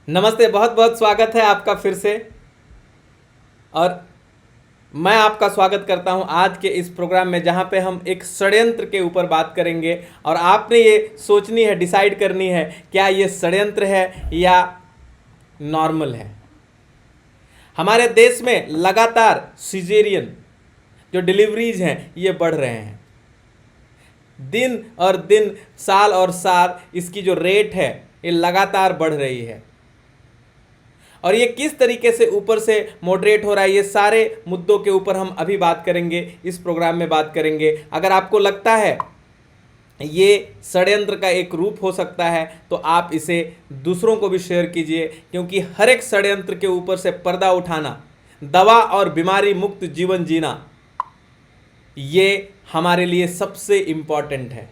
नमस्ते, बहुत बहुत स्वागत है आपका फिर से। और मैं आपका स्वागत करता हूं आज के इस प्रोग्राम में, जहां पे हम एक षड्यंत्र के ऊपर बात करेंगे। और आपने ये सोचनी है, डिसाइड करनी है, क्या ये षड्यंत्र है या नॉर्मल है। हमारे देश में लगातार सिजेरियन जो डिलीवरीज हैं ये बढ़ रहे हैं। दिन और दिन, साल और साल इसकी जो रेट है ये लगातार बढ़ रही है। और ये किस तरीके से ऊपर से मॉडरेट हो रहा है, ये सारे मुद्दों के ऊपर हम अभी बात करेंगे, इस प्रोग्राम में बात करेंगे। अगर आपको लगता है ये षड्यंत्र का एक रूप हो सकता है तो आप इसे दूसरों को भी शेयर कीजिए, क्योंकि हर एक षड्यंत्र के ऊपर से पर्दा उठाना, दवा और बीमारी मुक्त जीवन जीना, ये हमारे लिए सबसे इम्पॉर्टेंट है।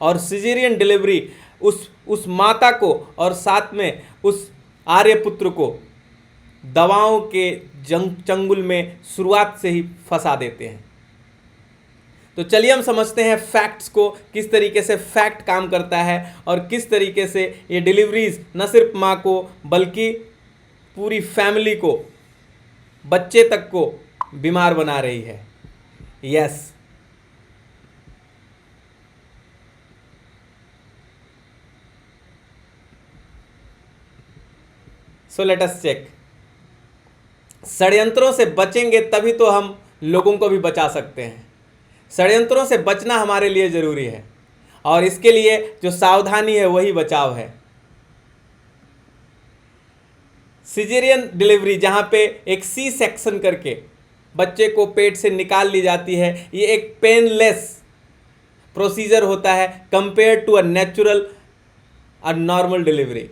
और सिजेरियन डिलीवरी उस माता को और साथ में उस आर्यपुत्र को दवाओं के चंगुल में शुरुआत से ही फंसा देते हैं। तो चलिए हम समझते हैं फैक्ट्स को, किस तरीके से फैक्ट काम करता है और किस तरीके से ये डिलीवरीज न सिर्फ माँ को बल्कि पूरी फैमिली को, बच्चे तक को बीमार बना रही है। Yes, so let us check. षड्यंत्रों से बचेंगे तभी तो हम लोगों को भी बचा सकते हैं। षड्यंत्रों से बचना हमारे लिए जरूरी है और इसके लिए जो सावधानी है वही बचाव है। सिजेरियन डिलीवरी, जहां पे एक सी सेक्शन करके बच्चे को पेट से निकाल ली जाती है, ये एक पेनलेस प्रोसीजर होता है कंपेयर टू अ नेचुरल और नॉर्मल डिलीवरी।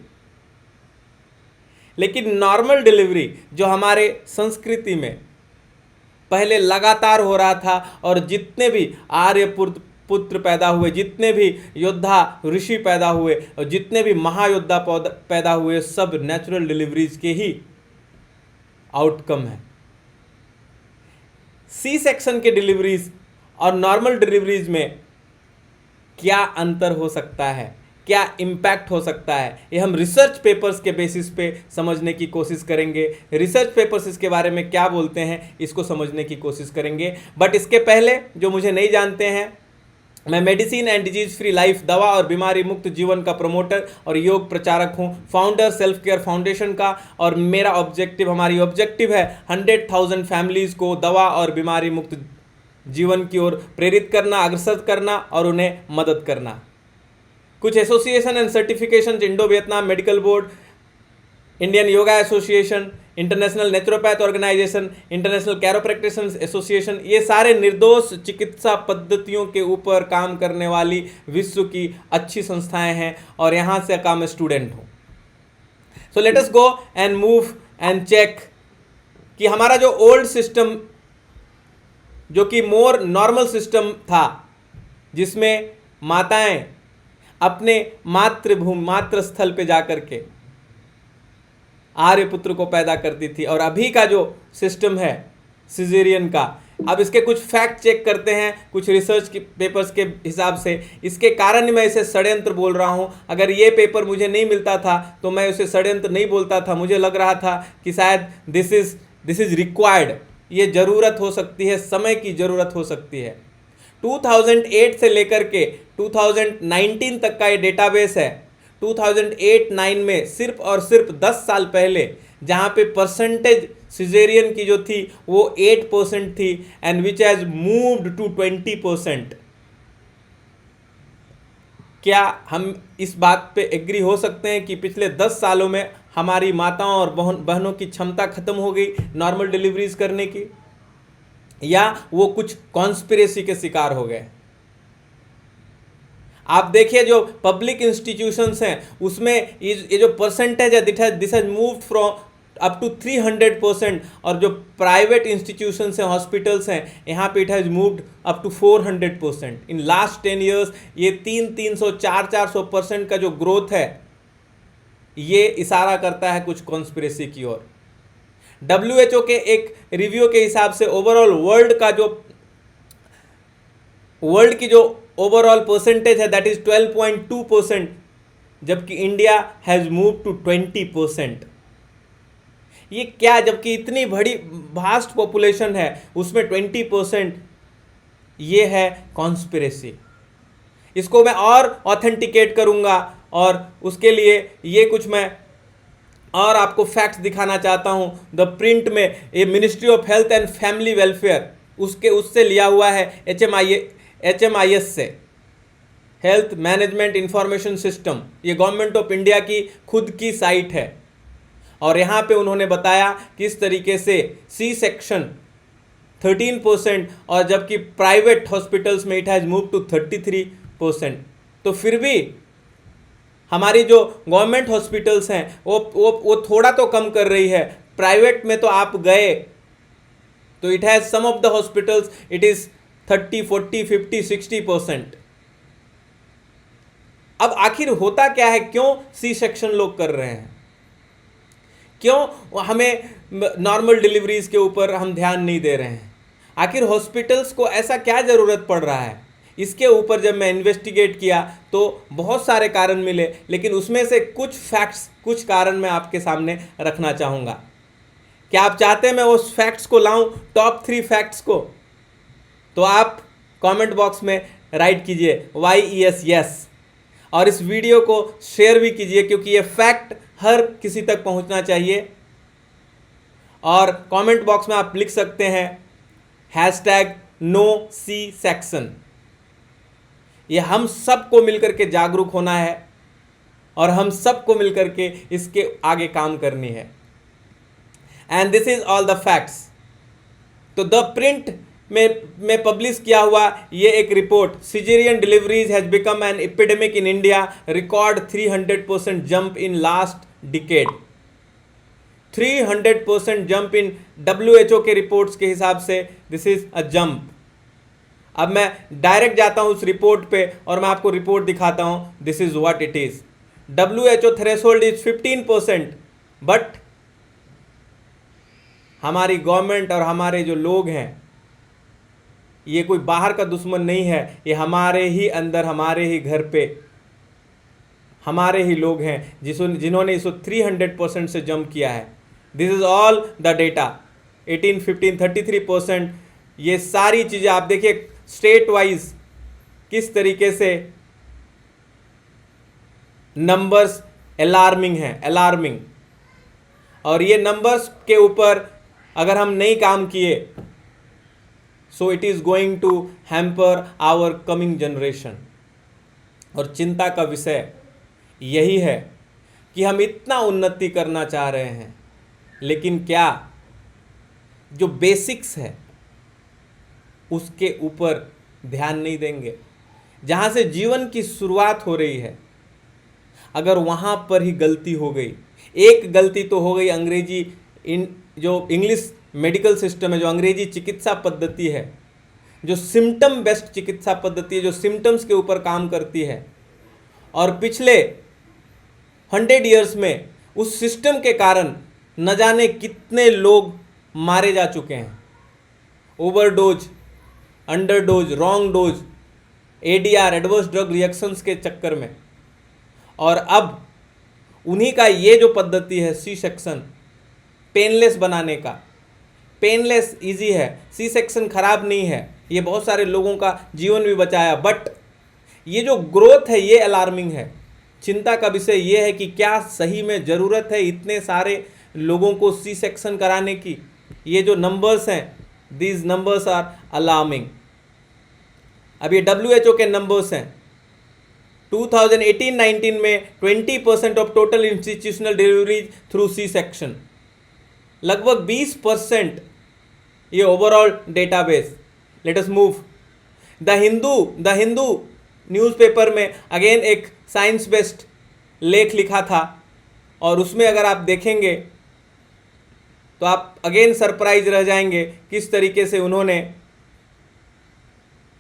लेकिन नॉर्मल डिलीवरी जो हमारे संस्कृति में पहले लगातार हो रहा था, और जितने भी आर्य पुत्र पैदा हुए, जितने भी योद्धा ऋषि पैदा हुए और जितने भी महायोद्धा पैदा हुए, सब नेचुरल डिलीवरीज के ही आउटकम है। सी सेक्शन के डिलीवरीज और नॉर्मल डिलीवरीज में क्या अंतर हो सकता है, क्या इम्पैक्ट हो सकता है, ये हम रिसर्च पेपर्स के बेसिस पे समझने की कोशिश करेंगे। रिसर्च पेपर्स इसके बारे में क्या बोलते हैं इसको समझने की कोशिश करेंगे। बट इसके पहले, जो मुझे नहीं जानते हैं, मैं medicine and disease free life, दवा और बीमारी मुक्त जीवन का प्रमोटर और योग प्रचारक हूं, फाउंडर सेल्फ केयर फाउंडेशन का। और मेरा ऑब्जेक्टिव, हमारी ऑब्जेक्टिव है 100,000 फैमिलीज को दवा और बीमारी मुक्त जीवन की ओर प्रेरित करना, अग्रसर करना और उन्हें मदद करना। कुछ association and certification, Indo Vietnam medical board, Indian yoga association, international naturopath organisation, international chiropractitioners association, ये सारे निर्दोष चिकित्सा पद्धतियों के ऊपर काम करने वाली विश्व की अच्छी संस्थाएं हैं और यहाँ से का मैं स्टूडेंट हूँ। So let us go and move and check कि हमारा जो ओल्ड सिस्टम, जो कि मोर नॉर्मल सिस्टम था, जिसमें माताएं अपने मातृभूमि, मातृ स्थल पे जाकर के आर्यपुत्र को पैदा करती थी, और अभी का जो सिस्टम है सिजेरियन का, अब इसके कुछ फैक्ट चेक करते हैं कुछ रिसर्च के पेपर्स के हिसाब से। इसके कारण मैं इसे षड्यंत्र बोल रहा हूं। अगर ये पेपर मुझे नहीं मिलता था तो मैं उसे षड्यंत्र नहीं बोलता था। मुझे लग रहा था कि शायद दिस इज रिक्वायर्ड, ये ज़रूरत हो सकती है, समय की ज़रूरत हो सकती है। 2008 से लेकर के 2019 तक का ये डेटाबेस है। 2008-9 में सिर्फ और सिर्फ 10 साल पहले, जहाँ पे परसेंटेज सिजेरियन की जो थी वो 8% थी, and which has moved to 20%। क्या हम इस बात पे एग्री हो सकते हैं कि पिछले 10 सालों में हमारी माताओं और बहनों की क्षमता खत्म हो गई नॉर्मल डिलीवरीज करने की, या वो कुछ कॉन्स्पिरेसी के शिकार हो गए? आप देखिए जो पब्लिक इंस्टीट्यूशंस हैं उसमें ये जो परसेंटेज है, this has moved from up to 300%, और जो प्राइवेट इंस्टीट्यूशंस हैं, हॉस्पिटल्स हैं, यहाँ पे it has moved up to 400%। In last 10 years ये 300-400% का जो ग्रोथ है, ये इशारा करता है कुछ कॉन्स्पिरेसी की ओर। WHO के एक रिव्यू के हिसाब से ओवरऑल वर्ल्ड की जो ओवरऑल परसेंटेज है, दैट इज 12.2%, जबकि इंडिया हैज़ मूव टू 20%। ये क्या, जबकि इतनी बड़ी वास्ट पॉपुलेशन है उसमें 20%? ये है कॉन्स्पिरेसी। इसको मैं और ऑथेंटिकेट करूंगा और उसके लिए ये कुछ मैं और आपको फैक्ट्स दिखाना चाहता हूं। द प्रिंट में ये ministry of health and family welfare उससे लिया हुआ है, HMIS से, हेल्थ मैनेजमेंट इंफॉर्मेशन सिस्टम। ये गवर्नमेंट ऑफ इंडिया की खुद की साइट है और यहाँ पे उन्होंने बताया किस तरीके से सी सेक्शन 13% और जबकि प्राइवेट हॉस्पिटल्स में इट हैज़ मूव टू 33%। तो फिर भी हमारी जो गवर्नमेंट हॉस्पिटल्स हैं वो थोड़ा तो कम कर रही है। प्राइवेट में तो आप गए तो it has some of the hospitals it is 30, 40, 50, 60%। अब आखिर होता क्या है, क्यों सी सेक्शन लोग कर रहे हैं, क्यों हमें नॉर्मल डिलीवरीज के ऊपर हम ध्यान नहीं दे रहे हैं? आखिर हॉस्पिटल्स को ऐसा क्या ज़रूरत पड़ रहा है? इसके ऊपर जब मैं इन्वेस्टिगेट किया तो बहुत सारे कारण मिले, लेकिन उसमें से कुछ फैक्ट्स, कुछ कारण मैं आपके सामने रखना चाहूँगा। क्या आप चाहते हैं मैं उस फैक्ट्स को लाऊं, टॉप 3 फैक्ट्स को? तो आप कमेंट बॉक्स में राइट कीजिए YES यस, और इस वीडियो को शेयर भी कीजिए क्योंकि ये फैक्ट हर किसी तक पहुंचना चाहिए। और कमेंट बॉक्स में आप लिख सकते हैं #NoC-Section। ये हम सबको मिलकर के जागरूक होना है और हम सबको मिलकर के इसके आगे काम करनी है। And this is all the facts. तो द प्रिंट में पब्लिश किया हुआ ये एक report, caesarean deliveries has become an epidemic in India, record 300% jump in last decade. 300% jump in WHO के रिपोर्ट्स के हिसाब से दिस इज अ जंप। अब मैं डायरेक्ट जाता हूं उस रिपोर्ट पे और मैं आपको रिपोर्ट दिखाता हूं। This is what it is. WHO threshold is 15%, but हमारी गवर्नमेंट और हमारे जो लोग हैं, ये कोई बाहर का दुश्मन नहीं है, ये हमारे ही अंदर, हमारे ही घर पे हमारे ही लोग हैं जिन्होंने इसको 300% से जंप किया है। This is all the data. 18, 15, 33%, ये सारी चीज़ें आप देखिए स्टेट वाइज किस तरीके से नंबर्स अलार्मिंग हैं, अलार्मिंग। और ये नंबर्स के ऊपर अगर हम नहीं काम किए so it is going to hamper our coming generation. और चिंता का विषय यही है कि हम इतना उन्नति करना चाह रहे हैं, लेकिन क्या जो बेसिक्स है उसके ऊपर ध्यान नहीं देंगे। जहाँ से जीवन की शुरुआत हो रही है, अगर वहाँ पर ही गलती हो गई, एक गलती तो हो गई अंग्रेजी जो इंग्लिश मेडिकल सिस्टम है, जो अंग्रेजी चिकित्सा पद्धति है, जो सिम्टम बेस्ड चिकित्सा पद्धति है, जो सिम्टम्स के ऊपर काम करती है, और पिछले 100 ईयर्स में उस सिस्टम के कारण न जाने कितने लोग मारे जा चुके हैं। Overdose, underdose, wrong dose, ADR, adverse drug reactions के चक्कर में। और अब उन्हीं का ये जो पद्धति है सी सेक्शन, पेनलेस बनाने का, पेनलेस इजी है, सी सेक्शन खराब नहीं है, ये बहुत सारे लोगों का जीवन भी बचाया, बट ये जो ग्रोथ है ये अलार्मिंग है। चिंता का विषय ये है कि क्या सही में ज़रूरत है इतने सारे लोगों को सी सेक्शन कराने की? ये जो नंबर्स हैं, दीज नंबर्स आर अलार्मिंग। अब ये WHO के नंबर्स हैं। 2018-19 में 20% of total institutional deliveries through C section, लगभग 20% ये overall database. Let us move. The Hindu newspaper में अगेन एक साइंस बेस्ड लेख लिखा था, और उसमें अगर आप देखेंगे तो आप अगेन सरप्राइज रह जाएंगे किस तरीके से उन्होंने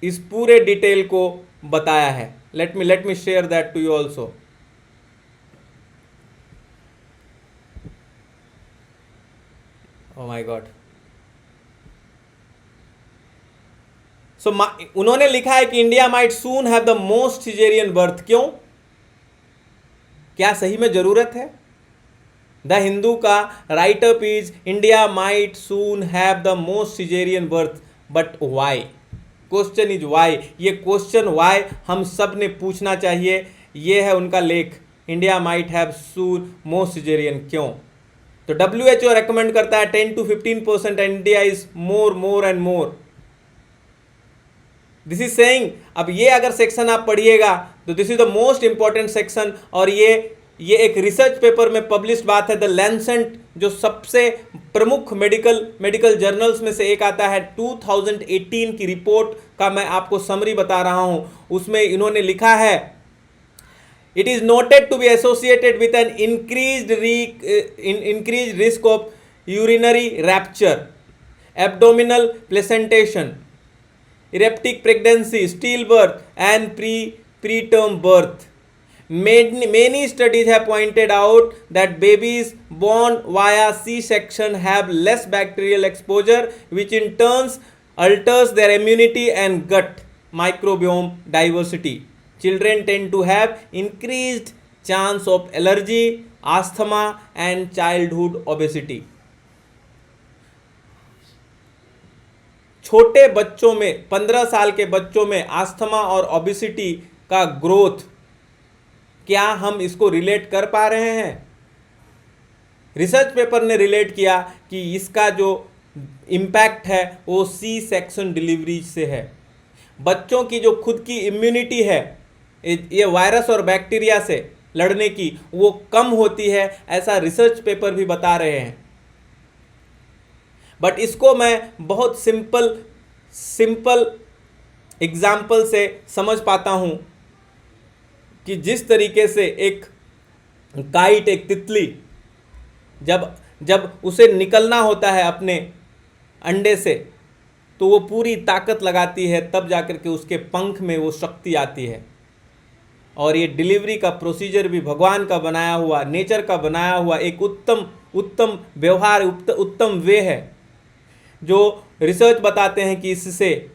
इस पूरे डिटेल को बताया है। Let me share that to you also. Oh my god. So उन्होंने लिखा है कि India might soon have the most caesarean birth. क्यों? क्या सही में ज़रूरत है? द हिंदू का write up is India might soon have the most caesarean birth but why. Question is why. ये क्वेश्चन वाई हम सब ने पूछना चाहिए। ये है उनका लेख, India might have soon most caesarean. क्यों? तो WHO रेकमेंड करता है 10 to 15%, India is more and more. This is saying, अब ये अगर सेक्शन आप पढ़िएगा तो this is the most important section, और ये एक रिसर्च पेपर में पब्लिश्ड बात है। द लैंसेट जो सबसे प्रमुख मेडिकल जर्नल्स में से एक आता है, 2018 की रिपोर्ट का मैं आपको समरी बता रहा हूं। उसमें इन्होंने लिखा है, it is noted to be associated with an increased risk of urinary rupture, abdominal placentation, ectopic pregnancy, stillbirth, and preterm birth. Many studies have pointed out that babies born via C-section have less bacterial exposure, which in turn alters their immunity and gut microbiome diversity. Children tend to have increased chance of allergy, asthma, and childhood obesity. छोटे बच्चों में, 15 साल के बच्चों में asthma और obesity का growth, क्या हम इसको रिलेट कर पा रहे हैं? रिसर्च पेपर ने रिलेट किया कि इसका जो इम्पैक्ट है वो सी सेक्शन डिलीवरी से है। बच्चों की जो खुद की इम्यूनिटी है ये वायरस और बैक्टीरिया से लड़ने की, वो कम होती है, ऐसा रिसर्च पेपर भी बता रहे हैं। बट इसको मैं बहुत सिंपल एग्जाम्पल से समझ पाता हूं कि जिस तरीके से एक काइट, एक तितली, जब उसे निकलना होता है अपने अंडे से, तो वो पूरी ताकत लगाती है, तब जाकर के उसके पंख में वो शक्ति आती है। और ये डिलीवरी का प्रोसीजर भी भगवान का बनाया हुआ, नेचर का बनाया हुआ एक उत्तम व्यवहार, उत्तम वे है, जो रिसर्च बताते हैं कि इससे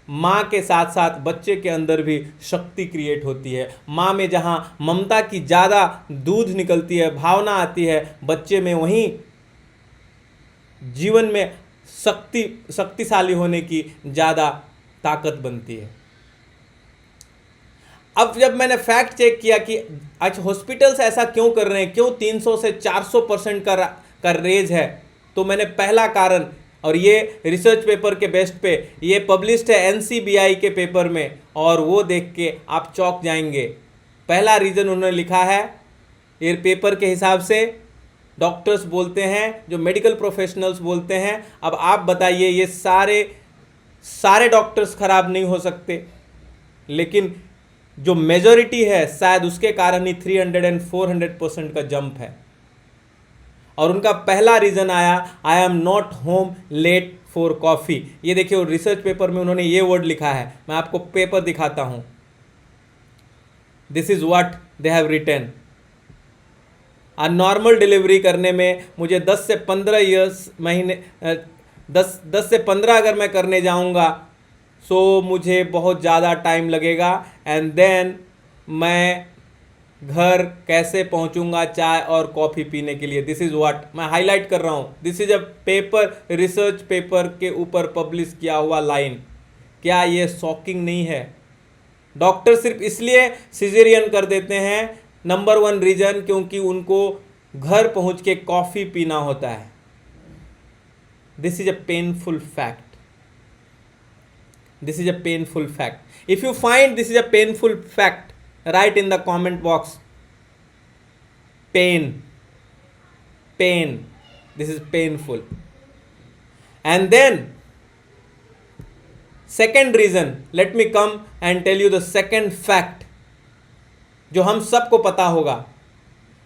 माँ के साथ साथ बच्चे के अंदर भी शक्ति क्रिएट होती है। माँ में जहाँ ममता की ज़्यादा दूध निकलती है, भावना आती है, बच्चे में वहीं जीवन में शक्तिशाली होने की ज़्यादा ताकत बनती है। अब जब मैंने फैक्ट चेक किया कि अच्छा हॉस्पिटल्स ऐसा क्यों कर रहे हैं, क्यों 300 से 400% का रेज है, तो मैंने पहला कारण, और ये रिसर्च पेपर के बेस्ट पे ये पब्लिश्ड है NCBI के पेपर में, और वो देख के आप चौंक जाएंगे। पहला रीज़न उन्होंने लिखा है, ये पेपर के हिसाब से डॉक्टर्स बोलते हैं, जो मेडिकल प्रोफेशनल्स बोलते हैं। अब आप बताइए, ये सारे डॉक्टर्स खराब नहीं हो सकते, लेकिन जो मेजॉरिटी है शायद उसके कारण ही 300 and 400% का जंप है। और उनका पहला रीज़न आया, I am not home late for coffee. ये देखिए रिसर्च पेपर में उन्होंने ये वर्ड लिखा है, मैं आपको पेपर दिखाता हूँ। This is what they have written. Normal delivery करने में मुझे 10 से 15 अगर मैं करने जाऊँगा, सो मुझे बहुत ज़्यादा टाइम लगेगा, एंड देन मैं घर कैसे पहुंचूंगा चाय और कॉफ़ी पीने के लिए। दिस इज़ व्हाट मैं हाईलाइट कर रहा हूँ। This is a paper, research paper के ऊपर पब्लिश किया हुआ लाइन। क्या ये शॉकिंग नहीं है? डॉक्टर सिर्फ इसलिए सिजेरियन कर देते हैं, नंबर 1 रीज़न, क्योंकि उनको घर पहुंच के कॉफ़ी पीना होता है। This is a painful fact. This is a painful fact. If you find this is a painful fact, write in the comment box. Pain. This is painful. And then, second reason, let me come and tell you the second fact, जो हम सबको पता होगा।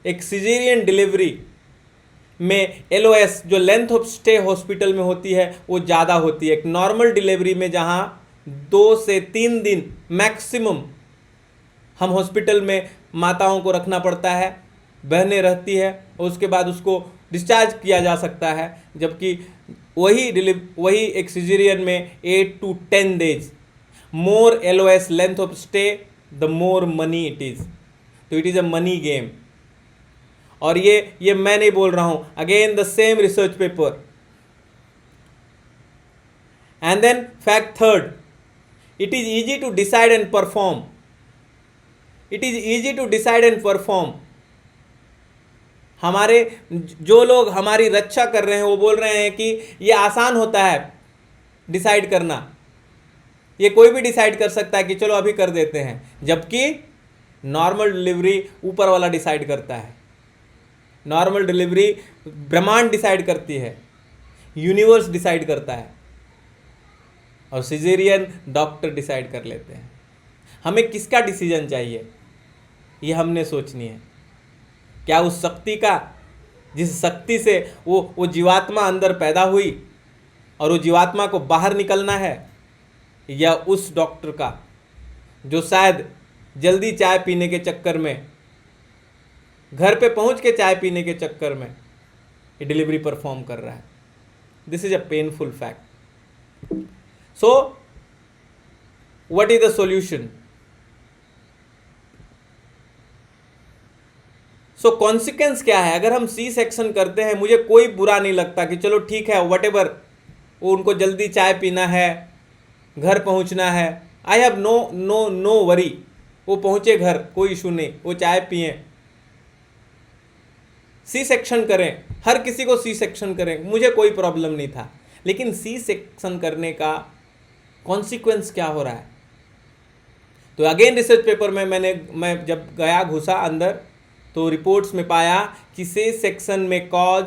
एक caesarean delivery में LOS, जो length of stay hospital में होती है, वो ज़्यादा होती है। एक नॉर्मल डिलीवरी में जहाँ 2 से 3 दिन मैक्सिमम हम हॉस्पिटल में माताओं को रखना पड़ता है, बहनें रहती है, और उसके बाद उसको डिस्चार्ज किया जा सकता है, जबकि वही एक सिजेरियन में 8 to 10 days। More LOS length of stay, the more money it is. तो it is a money game. और ये मैं नहीं बोल रहा हूं, again the same research paper. And then fact third, it is easy to decide and perform. It is easy to decide and perform. हमारे जो लोग हमारी रक्षा कर रहे हैं वो बोल रहे हैं कि ये आसान होता है डिसाइड करना, ये कोई भी डिसाइड कर सकता है कि चलो अभी कर देते हैं, जबकि नॉर्मल डिलीवरी ऊपर वाला डिसाइड करता है। नॉर्मल डिलीवरी ब्रह्मांड डिसाइड करती है, यूनिवर्स डिसाइड करता है, और सिजेरियन डॉक्टर डिसाइड कर लेते हैं। हमें किसका डिसीजन चाहिए, ये हमने सोचनी है। क्या उस शक्ति का, जिस शक्ति से वो जीवात्मा अंदर पैदा हुई और वो जीवात्मा को बाहर निकलना है, या उस डॉक्टर का जो शायद जल्दी चाय पीने के चक्कर में, घर पे पहुंच के चाय पीने के चक्कर में ये डिलीवरी परफॉर्म कर रहा है। This is a painful fact. So what is the solution? So consequence क्या है? अगर हम सी सेक्शन करते हैं, मुझे कोई बुरा नहीं लगता कि चलो ठीक है, व्हाटएवर, वो उनको जल्दी चाय पीना है, घर पहुंचना है, आई हैव नो वरी। वो पहुंचे घर, कोई इशू नहीं, वो चाय पिए, सी सेक्शन करें, हर किसी को सी सेक्शन करें, मुझे कोई प्रॉब्लम नहीं था। लेकिन सी सेक्शन करने का कॉन्सिक्वेंस क्या हो रहा है? तो अगेन रिसर्च पेपर में मैं जब गया, घुसा अंदर, तो रिपोर्ट्स में पाया कि सी सेक्शन में कॉज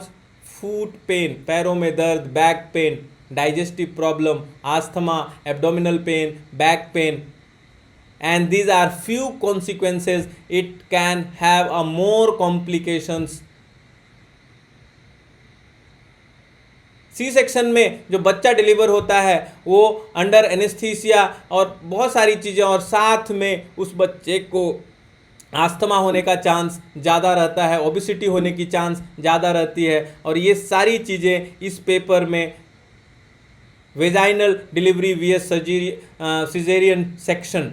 फूट पेन, पैरों में दर्द, back pain, digestive problem, asthma, abdominal pain, back pain, and these are few consequences. It can have a more complications. C section में जो बच्चा डिलीवर होता है वो अंडर एनेस्थीसिया और बहुत सारी चीज़ें, और साथ में उस बच्चे को आस्थमा होने का चांस ज़्यादा रहता है, ओबेसिटी होने की चांस ज़्यादा रहती है। और ये सारी चीज़ें इस पेपर में vaginal delivery VS caesarean section,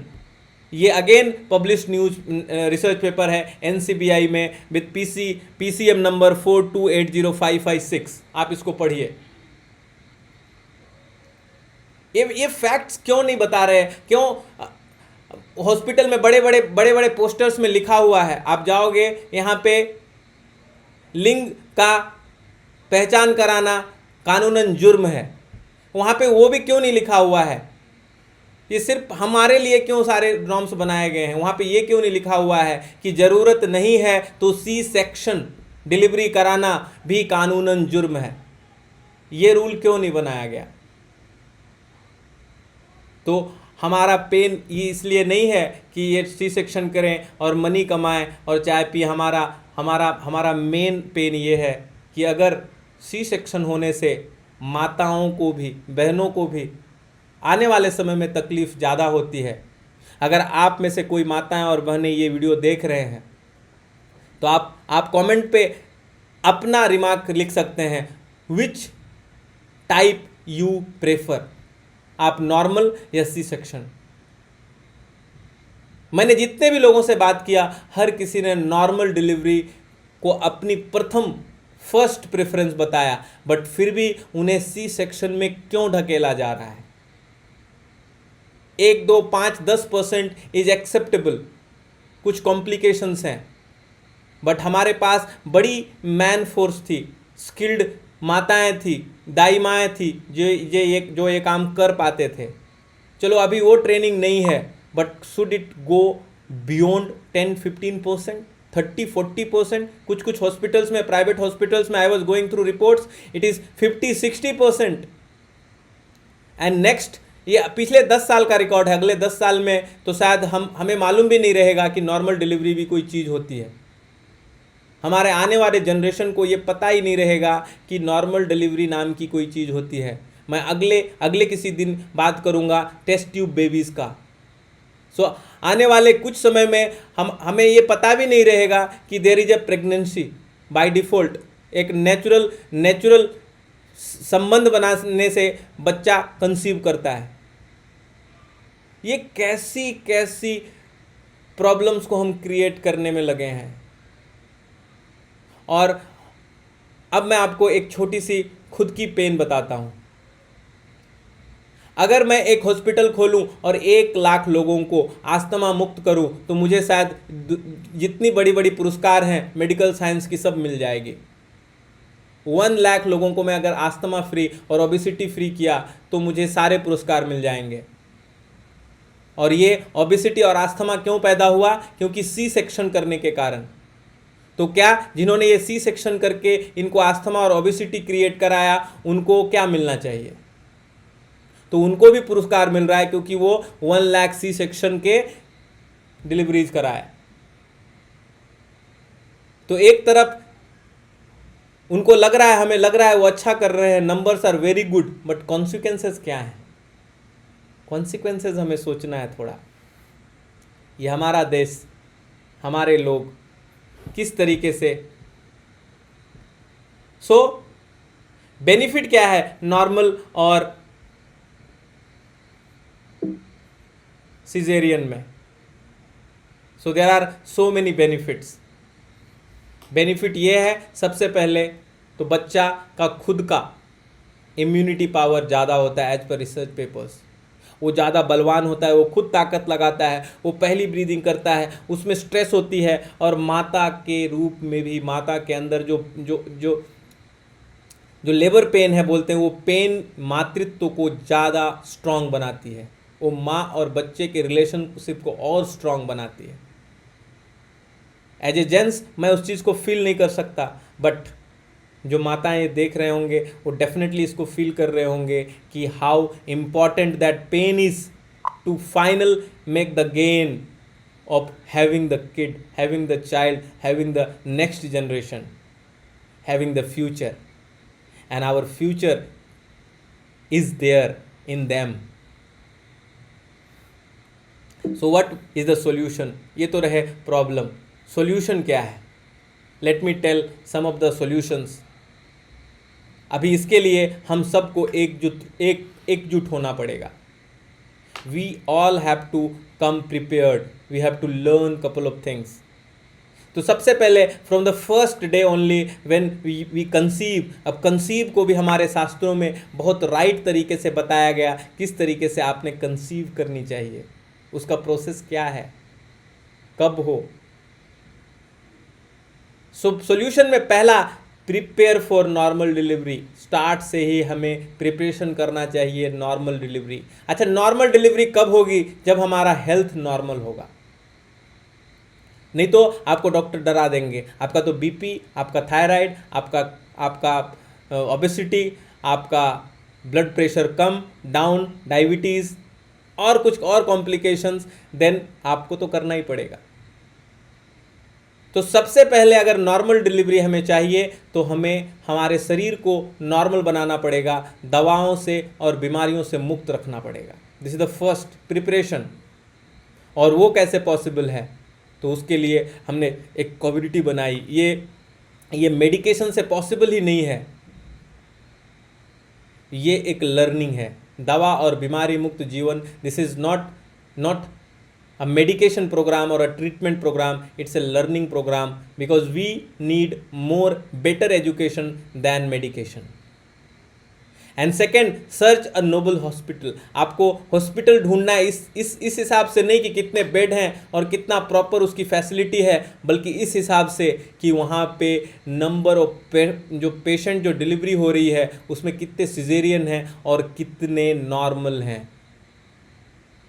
ये again publish news research paper है एनसीबीआई में विद पीसीएम नंबर 4280556। आप इसको पढ़िए। ये फैक्ट्स क्यों नहीं बता रहे? क्यों हॉस्पिटल में बड़े बड़े पोस्टर्स में लिखा हुआ है, आप जाओगे यहाँ पे लिंग का पहचान कराना कानूनन जुर्म है, वहाँ पे वो भी क्यों नहीं लिखा हुआ है? ये सिर्फ हमारे लिए क्यों सारे नॉर्म्स बनाए गए हैं? वहाँ पे ये क्यों नहीं लिखा हुआ है कि ज़रूरत नहीं है तो सी सेक्शन डिलीवरी कराना भी कानूनन जुर्म है? ये रूल क्यों नहीं बनाया गया? तो हमारा पेन ये इसलिए नहीं है कि ये सी सेक्शन करें और मनी कमाएं और चाय पिए। हमारा मेन पेन ये है कि अगर सी सेक्शन होने से माताओं को भी, बहनों को भी आने वाले समय में तकलीफ़ ज़्यादा होती है। अगर आप में से कोई माताएं और बहनें ये वीडियो देख रहे हैं तो आप कमेंट पे अपना रिमार्क लिख सकते हैं, विच टाइप यू प्रेफर, आप नॉर्मल या सी सेक्शन। मैंने जितने भी लोगों से बात किया, हर किसी ने नॉर्मल डिलीवरी को अपनी फर्स्ट प्रेफरेंस बताया, बट फिर भी उन्हें सी सेक्शन में क्यों ढकेला जा रहा है? 1, 2, 5, 10% इज एक्सेप्टेबल, कुछ कॉम्प्लिकेशंस हैं, बट हमारे पास बड़ी मैन फोर्स थी, स्किल्ड माताएं थी, दाई माएँ थी जो ये काम कर पाते थे। चलो अभी वो ट्रेनिंग नहीं है, but should it go beyond 10-15%, 30-40%? कुछ हॉस्पिटल्स में, प्राइवेट हॉस्पिटल्स में, I was going through reports, it is 50-60%। And next, ये पिछले 10 साल का रिकॉर्ड है, अगले 10 साल में तो शायद हमें मालूम भी नहीं रहेगा कि नॉर्मल डिलीवरी भी कोई चीज़ होती है। हमारे आने वाले जनरेशन को ये पता ही नहीं रहेगा कि नॉर्मल डिलीवरी नाम की कोई चीज़ होती है। मैं अगले किसी दिन बात करूँगा टेस्ट ट्यूब बेबीज़ का। सो आने वाले कुछ समय में हमें ये पता भी नहीं रहेगा कि there is a pregnancy by default. एक नेचुरल संबंध बनाने से बच्चा कंसीव करता है। ये कैसी प्रॉब्लम्स को हम क्रिएट करने में लगे हैं। और अब मैं आपको एक छोटी सी खुद की पेन बताता हूं। अगर मैं एक हॉस्पिटल खोलूं और 1 लाख लोगों को अस्थमा मुक्त करूं तो मुझे शायद जितनी बड़ी बड़ी पुरस्कार हैं मेडिकल साइंस की सब मिल जाएगी। 1 लाख लोगों को मैं अगर अस्थमा फ्री और ओबेसिटी फ्री किया तो मुझे सारे पुरस्कार मिल जाएंगे। और ये ओबेसिटी और अस्थमा क्यों पैदा हुआ? क्योंकि सी सेक्शन करने के कारण। तो क्या जिन्होंने ये सी सेक्शन करके इनको अस्थमा और ओबेसिटी क्रिएट कराया उनको क्या मिलना चाहिए? तो उनको भी पुरस्कार मिल रहा है क्योंकि वो 1 लाख सी सेक्शन के डिलीवरीज कराए। तो एक तरफ उनको लग रहा है, हमें लग रहा है वो अच्छा कर रहे हैं, numbers are very good, but consequences क्या है? कॉन्सिक्वेंसेस हमें सोचना है थोड़ा। ये हमारा देश, हमारे लोग किस तरीके से। बेनिफिट क्या है नॉर्मल और सिजेरियन में? There are so many benefits. Benefit ये है, सबसे पहले तो बच्चा का खुद का इम्यूनिटी पावर ज़्यादा होता है। एज पर रिसर्च पेपर्स वो ज़्यादा बलवान होता है, वो खुद ताकत लगाता है, वो पहली ब्रीदिंग करता है, उसमें स्ट्रेस होती है। और माता के रूप में भी, माता के अंदर जो जो जो जो लेबर पेन है बोलते हैं, वो पेन मातृत्व को ज़्यादा स्ट्रांग बनाती है। वो माँ और बच्चे के रिलेशनशिप को और स्ट्रांग बनाती है। एज ए जेंट्स मैं उस चीज़ को फील नहीं कर सकता, बट जो माताएं देख रहे होंगे वो डेफिनेटली इसको फील कर रहे होंगे कि how important that pain is to final make the gain of having the kid, having the child, having the next generation, having the future, and our future is there in them. So what is the solution? ये तो रहे problem. Solution क्या है? Let me tell some of the solutions. अभी इसके लिए हम सबको एकजुट होना पड़ेगा। We all have to come prepared, we have to learn couple of things. तो सबसे पहले from the first day only when we conceive, अब कंसीव को भी हमारे शास्त्रों में बहुत राइट तरीके से बताया गया, किस तरीके से आपने कंसीव करनी चाहिए, उसका प्रोसेस क्या है, कब हो। सॉल्यूशन में पहला, prepare for normal delivery. Start से ही हमें प्रिपरेशन करना चाहिए नॉर्मल डिलीवरी। अच्छा, नॉर्मल डिलीवरी कब होगी? जब हमारा हेल्थ नॉर्मल होगा। नहीं तो आपको डॉक्टर डरा देंगे, आपका तो बीपी, आपका थायराइड, आपका ओबेसिटी, आपका blood pressure come down, diabetes और कुछ और कॉम्प्लिकेशंस, देन आपको तो करना ही पड़ेगा। तो सबसे पहले अगर नॉर्मल डिलीवरी हमें चाहिए तो हमें हमारे शरीर को नॉर्मल बनाना पड़ेगा, दवाओं से और बीमारियों से मुक्त रखना पड़ेगा। This is the first preparation. और वो कैसे पॉसिबल है? तो उसके लिए हमने एक कम्युनिटी बनाई। ये मेडिकेशन से पॉसिबल ही नहीं है, ये एक लर्निंग है। दवा और बीमारी मुक्त जीवन, this is not a medication program or a treatment program, it's a learning program, because we need more better education than medication. And second, search a noble hospital. आपको हॉस्पिटल ढूंढना है इस हिसाब से नहीं कि कितने बेड हैं और कितना प्रॉपर उसकी फैसिलिटी है, बल्कि इस हिसाब से कि वहाँ पे नंबर ऑफ जो पेशेंट जो डिलीवरी हो रही है उसमें कितने सिजेरियन हैं और कितने नॉर्मल हैं।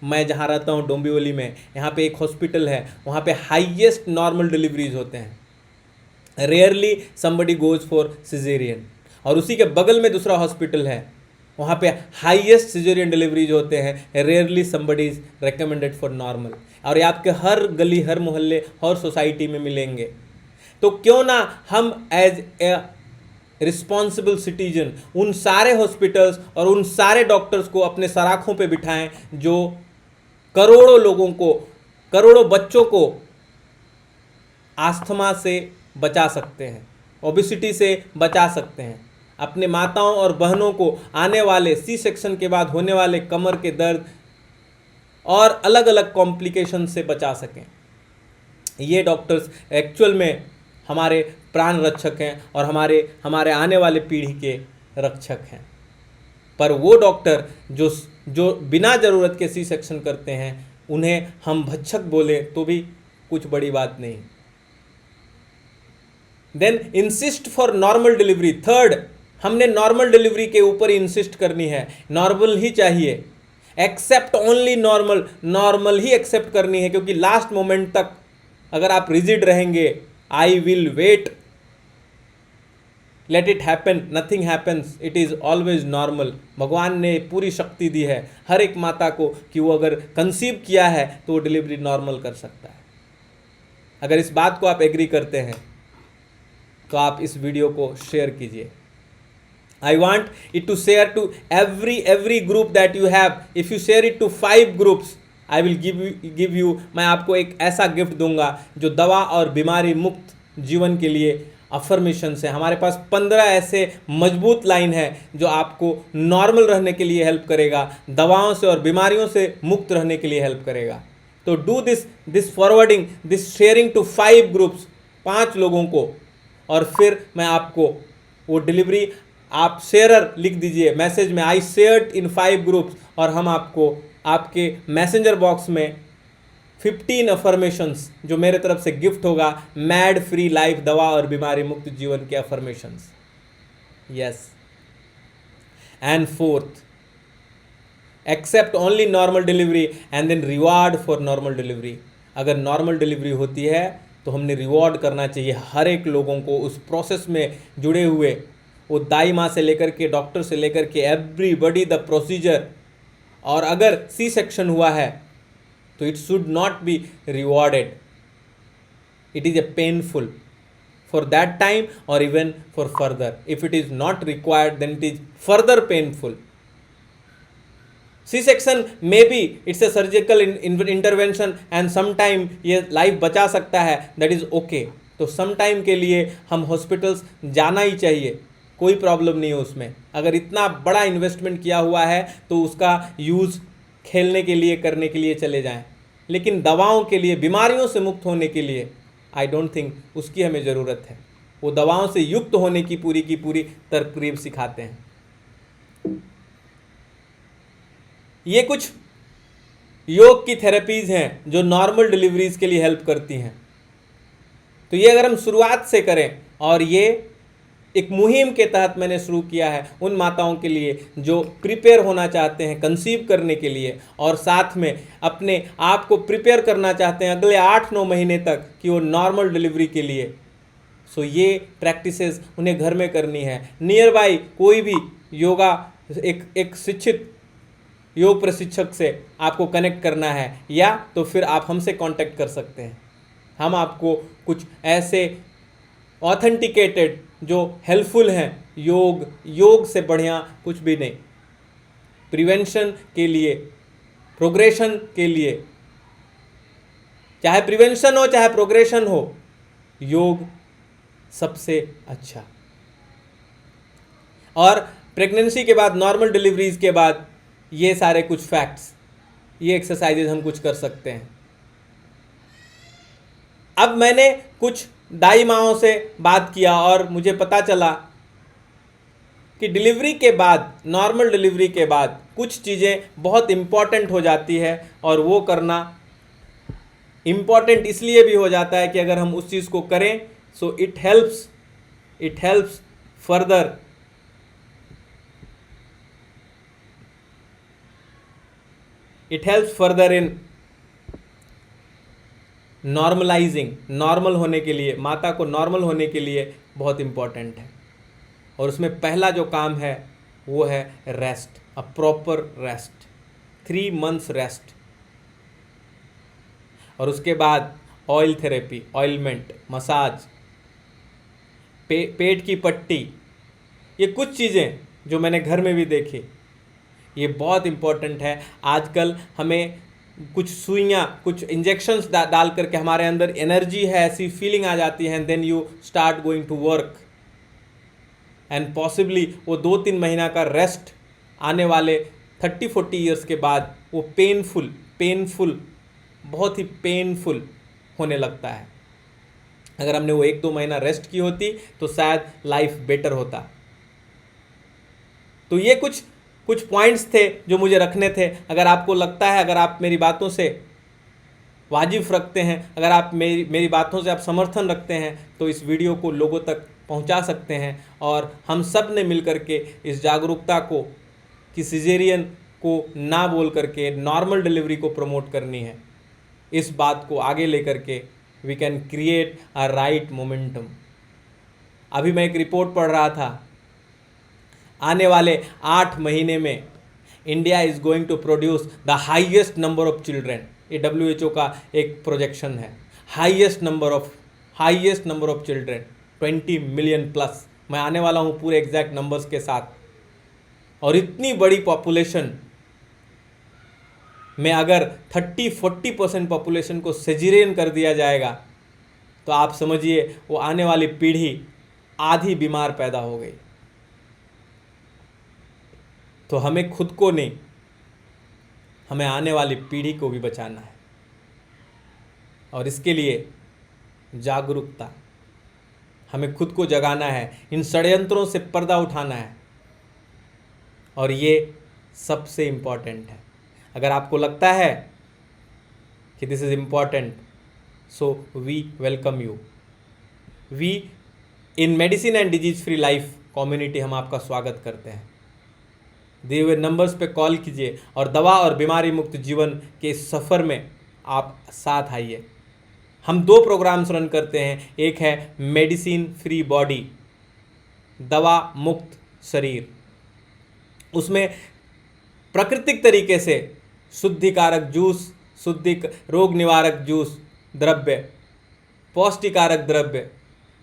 मैं जहाँ रहता हूँ डोंबिवली में, यहाँ पे एक हॉस्पिटल है, वहाँ पे हाईएस्ट नॉर्मल डिलीवरीज होते हैं। Rarely somebody goes for caesarean. और उसी के बगल में दूसरा हॉस्पिटल है, वहाँ पे हाईएस्ट सिजेरियन डिलीवरीज होते हैं। Rarely somebody is recommended for normal. और ये आपके हर गली, हर मोहल्ले, हर सोसाइटी में मिलेंगे। तो क्यों ना हम एज ए रिस्पॉन्सिबल सिटीजन उन सारे हॉस्पिटल्स और उन सारे डॉक्टर्स को अपने सराखों पे बिठाएं जो करोड़ों लोगों को, करोड़ों बच्चों को अस्थमा से बचा सकते हैं, ओबेसिटी से बचा सकते हैं, अपने माताओं और बहनों को आने वाले सी सेक्शन के बाद होने वाले कमर के दर्द और अलग अलग कॉम्प्लिकेशन से बचा सकें। ये डॉक्टर्स एक्चुअल में हमारे प्राण रक्षक हैं और हमारे आने वाले पीढ़ी के रक्षक हैं। पर वो डॉक्टर जो बिना ज़रूरत के सी सेक्शन करते हैं, उन्हें हम भक्षक बोले तो भी कुछ बड़ी बात नहीं। Then insist for normal delivery. Third, हमने नॉर्मल डिलीवरी के ऊपर इंसिस्ट करनी है, नॉर्मल ही चाहिए। एक्सेप्ट ओनली नॉर्मल, नॉर्मल ही एक्सेप्ट करनी है, क्योंकि लास्ट मोमेंट तक अगर आप रिजिड रहेंगे, I will wait, let it happen, nothing happens, it is always normal. भगवान ने पूरी शक्ति दी है हर एक माता को कि वो अगर कंसीव किया है तो वो डिलीवरी नॉर्मल कर सकता है। अगर इस बात को आप एग्री करते हैं तो आप इस वीडियो को शेयर कीजिए। I want it to share to every group that you have. If you share it to 5 groups, I will give you, मैं आपको एक ऐसा गिफ्ट दूंगा जो दवा और बीमारी मुक्त जीवन के लिए अफर्मेशन है। हमारे पास 15 ऐसे मजबूत लाइन है जो आपको नॉर्मल रहने के लिए हेल्प करेगा, दवाओं से और बीमारियों से मुक्त रहने के लिए हेल्प करेगा। तो do this forwarding, this sharing to 5 groups, 5 लोगों को, और फिर मैं आपको वो डिलीवरी, आप शेयरर लिख दीजिए मैसेज में, आई शेयर्ड इन 5 ग्रुप्स, और हम आपको आपके मैसेंजर बॉक्स में 15 अफर्मेशंस जो मेरे तरफ से गिफ्ट होगा, मैड फ्री लाइफ, दवा और बीमारी मुक्त जीवन के affirmations. Yes. And fourth, accept only normal delivery and then reward for normal delivery. अगर नॉर्मल डिलीवरी होती है तो हमने रिवॉर्ड करना चाहिए हर एक लोगों को उस प्रोसेस में जुड़े हुए, वो दाई माँ से लेकर के डॉक्टर से लेकर के एवरीबडी, द प्रोसीजर। और अगर सी सेक्शन हुआ है तो it should not be rewarded, it is a painful for that time और even for further. If it is not required then it is further painful. C section में be it's a surgical intervention and sometime ये life बचा सकता है, that is okay. तो sometime के लिए हम हॉस्पिटल्स जाना ही चाहिए, कोई प्रॉब्लम नहीं है उसमें। अगर इतना बड़ा इन्वेस्टमेंट किया हुआ है तो उसका यूज़ खेलने के लिए, करने के लिए चले जाएं, लेकिन दवाओं के लिए, बीमारियों से मुक्त होने के लिए आई डोंट थिंक उसकी हमें ज़रूरत है। वो दवाओं से युक्त होने की पूरी तरकीब सिखाते हैं। ये कुछ योग की थेरेपीज़ हैं जो नॉर्मल डिलीवरीज के लिए हेल्प करती हैं। तो ये अगर हम शुरुआत से करें, और ये एक मुहिम के तहत मैंने शुरू किया है उन माताओं के लिए जो प्रिपेयर होना चाहते हैं कंसीव करने के लिए, और साथ में अपने आप को प्रिपेयर करना चाहते हैं अगले 8-9 महीने तक कि वो नॉर्मल डिलीवरी के लिए। सो ये प्रैक्टिसेस उन्हें घर में करनी है। नियर बाई कोई भी योगा, एक शिक्षित योग प्रशिक्षक से आपको कनेक्ट करना है, या तो फिर आप हमसे कांटेक्ट कर सकते हैं। हम आपको कुछ ऐसे ऑथेंटिकेटेड जो हेल्पफुल हैं, योग से बढ़िया कुछ भी नहीं, प्रिवेंशन के लिए, प्रोग्रेशन के लिए, चाहे प्रिवेंशन हो चाहे प्रोग्रेशन हो, योग सबसे अच्छा। और प्रेगनेंसी के बाद, नॉर्मल डिलीवरीज के बाद ये सारे कुछ फैक्ट्स, ये एक्सरसाइजेज हम कुछ कर सकते हैं। अब मैंने कुछ दाई माँओं से बात किया और मुझे पता चला कि डिलीवरी के बाद, नॉर्मल डिलीवरी के बाद कुछ चीज़ें बहुत इम्पॉर्टेंट हो जाती है, और वो करना इम्पॉर्टेंट इसलिए भी हो जाता है कि अगर हम उस चीज़ को करें so it helps further in normalising, normal होने के लिए, माता को नॉर्मल होने के लिए बहुत इम्पॉर्टेंट है। और उसमें पहला जो काम है वो है rest, a proper rest, 3 months rest. और उसके बाद ऑयल थेरेपी, ऑयलमेंट, मसाज, पेट की पट्टी, ये कुछ चीज़ें जो मैंने घर में भी देखी, ये बहुत इम्पॉर्टेंट है। आजकल हमें कुछ सुइयाँ, कुछ इंजेक्शंस डाल करके हमारे अंदर एनर्जी है ऐसी फीलिंग आ जाती है, then you start going to work, and possibly वो 2-3 महीना का रेस्ट आने वाले 30-40 ईयर्स के बाद वो पेनफुल, बहुत ही पेनफुल होने लगता है। अगर हमने वो 1-2 महीना रेस्ट की होती तो शायद लाइफ बेटर होता। तो ये कुछ पॉइंट्स थे जो मुझे रखने थे। अगर आपको लगता है, अगर आप मेरी बातों से वाजिब रखते हैं, अगर आप मेरी बातों से आप समर्थन रखते हैं, तो इस वीडियो को लोगों तक पहुंचा सकते हैं और हम सब ने मिलकर के इस जागरूकता को कि सिजेरियन को ना बोल करके नॉर्मल डिलीवरी को प्रमोट करनी है, इस बात को आगे लेकर के we can create a right momentum. अभी मैं एक रिपोर्ट पढ़ रहा था, आने वाले 8 महीने में India is going to produce the highest number of children. ये WHO का एक प्रोजेक्शन है, highest number of children 20 million plus. मैं आने वाला हूँ पूरे एग्जैक्ट नंबर्स के साथ। और इतनी बड़ी पॉपुलेशन में अगर 30-40% पॉपुलेशन को सेजिरियन कर दिया जाएगा तो आप समझिए वो आने वाली पीढ़ी आधी बीमार पैदा हो गई। तो हमें खुद को नहीं, हमें आने वाली पीढ़ी को भी बचाना है। और इसके लिए जागरूकता, हमें खुद को जगाना है, इन षड्यंत्रों से पर्दा उठाना है। और ये सबसे इम्पॉर्टेंट है। अगर आपको लगता है कि this is important, so we welcome you. We in medicine and disease free life community हम आपका स्वागत करते हैं। दिए हुए नंबर्स पे कॉल कीजिए और दवा और बीमारी मुक्त जीवन के इस सफ़र में आप साथ आइए। हम 2 प्रोग्राम्स रन करते हैं, एक है मेडिसिन फ्री बॉडी, दवा मुक्त शरीर। उसमें प्राकृतिक तरीके से शुद्धिकारक जूस, रोग निवारक जूस द्रव्य, पौष्टिकारक द्रव्य,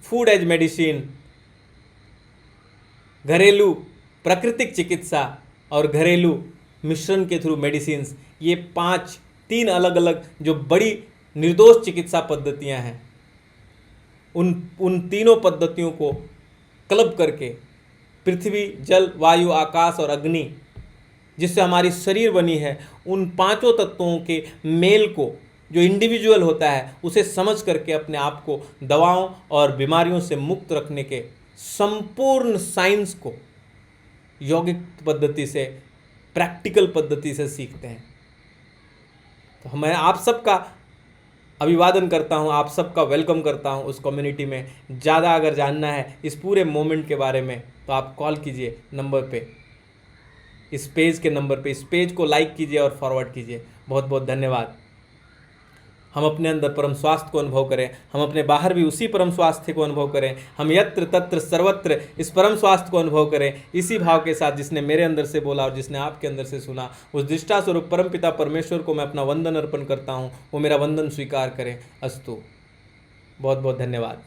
फूड एज मेडिसिन, घरेलू प्राकृतिक चिकित्सा और घरेलू मिश्रण के थ्रू मेडिसिन्स, ये 3 अलग अलग जो बड़ी निर्दोष चिकित्सा पद्धतियां हैं, उन तीनों पद्धतियों को क्लब करके पृथ्वी, जल, वायु, आकाश और अग्नि, जिससे हमारी शरीर बनी है, उन 5 तत्वों के मेल को, जो इंडिविजुअल होता है, उसे समझ करके अपने आप को दवाओं और बीमारियों से मुक्त रखने के संपूर्ण साइंस को यौगिक पद्धति से, प्रैक्टिकल पद्धति से सीखते हैं। तो मैं आप सबका अभिवादन करता हूं, आप सबका वेलकम करता हूं उस कम्युनिटी में। ज़्यादा अगर जानना है इस पूरे मोमेंट के बारे में तो आप कॉल कीजिए नंबर पे, इस पेज के नंबर पे। इस पेज को लाइक कीजिए और फॉरवर्ड कीजिए। बहुत बहुत धन्यवाद। हम अपने अंदर परम स्वास्थ्य को अनुभव करें, हम अपने बाहर भी उसी परम स्वास्थ्य को अनुभव करें। हम यत्र तत्र सर्वत्र इस परम स्वास्थ्य को अनुभव करें, इसी भाव के साथ जिसने मेरे अंदर से बोला और जिसने आपके अंदर से सुना। उस दृष्टा स्वरूप परम पिता परमेश्वर को मैं अपना वंदन अर्पण करता हूँ, वो मेरा वंदन स्वीकार करें। अस्तु। बहुत बहुत धन्यवाद।